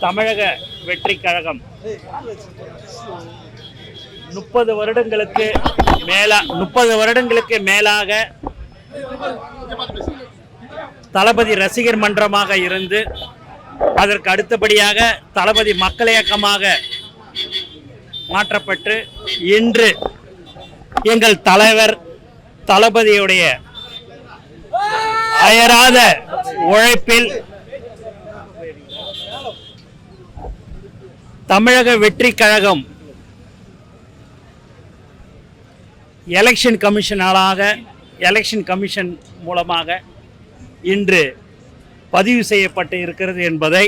தமிழக வெற்றி கழகம் 30 வருடங்களுக்கு மேலாக தளபதி ரசிகர் மன்றமாக இருந்து அதற்கு அடுத்தபடியாக தளபதி மக்கள் இயக்கமாக மாற்றப்பட்டு இன்று எங்கள் தலைவர் தளபதியுடைய அயராத உழைப்பில் தமிழக வெற்றி கழகம் எலெக்ஷன் கமிஷன் மூலமாக இன்று பதிவு செய்யப்பட்டு இருக்கிறது என்பதை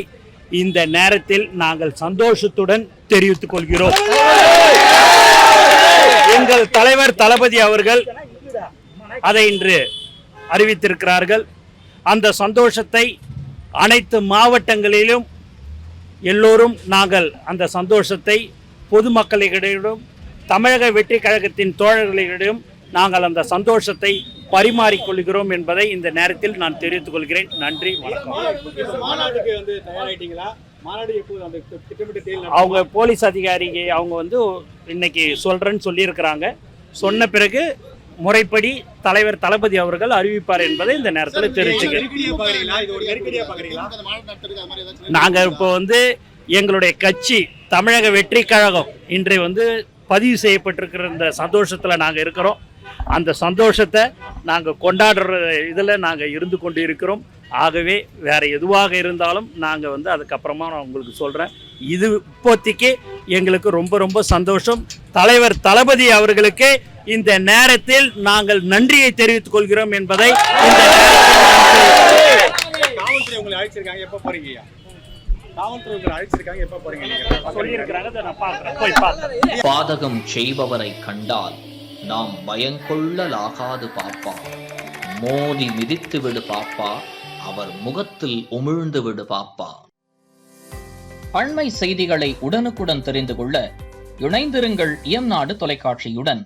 இந்த நேரத்தில் நாங்கள் சந்தோஷத்துடன் தெரிவித்துக் கொள்கிறோம். எங்கள் தலைவர் தளபதி அவர்கள் அதை இன்று அறிவித்திருக்கிறார்கள். அந்த சந்தோஷத்தை அனைத்து மாவட்டங்களிலும் எல்லோரும் நாங்கள் அந்த சந்தோஷத்தை பொதுமக்களிடம் தமிழக வெற்றி கழகத்தின் தோழர்களிடம் நாங்கள் அந்த சந்தோஷத்தை பரிமாறிக்கொள்கிறோம் என்பதை இந்த நேரத்தில் நான் தெரிவித்துக் கொள்கிறேன். நன்றி, வணக்கம். அவங்க போலீஸ் அதிகாரிக்கு அவங்க இன்னைக்கு சொல்றேன்னு சொல்லியிருக்கிறாங்க. சொன்ன பிறகு முறைப்படி தலைவர் தளபதி அவர்கள் அறிவிப்பார் என்பதை இந்த நேரத்தில் தெரிவிச்சுக்கிறேன். நாங்கள் இப்போ எங்களுடைய கட்சி தமிழக வெற்றி கழகம் இன்று பதிவு செய்யப்பட்டிருக்கிற இந்த சந்தோஷத்தில் நாங்கள் இருக்கிறோம். அந்த சந்தோஷத்தை நாங்கள் கொண்டாடுற இதில் நாங்கள் இருந்து கொண்டு இருக்கிறோம். ஆகவே வேறு எதுவாக இருந்தாலும் நாங்கள் அதுக்கப்புறமா நான் உங்களுக்கு சொல்கிறேன். இது இப்போதைக்கு எங்களுக்கு ரொம்ப ரொம்ப சந்தோஷம். தலைவர் தளபதி அவர்களுக்கு இந்த நேரத்தில் நாங்கள் நன்றியை தெரிவித்துக் கொள்கிறோம் என்பதை இந்த பாதகம் செய்பவரை கண்டால் நாம் பயங்கொள்ளலாகாது பாப்பா, மோதி மிதித்து விடு பாப்பா, அவர் முகத்தில் உமிழ்ந்து விடு பாப்பா. அண்மை செய்திகளை உடனுக்குடன் தெரிந்து கொள்ள இணைந்திருங்கள் இயம்நாடு தொலைக்காட்சியுடன்.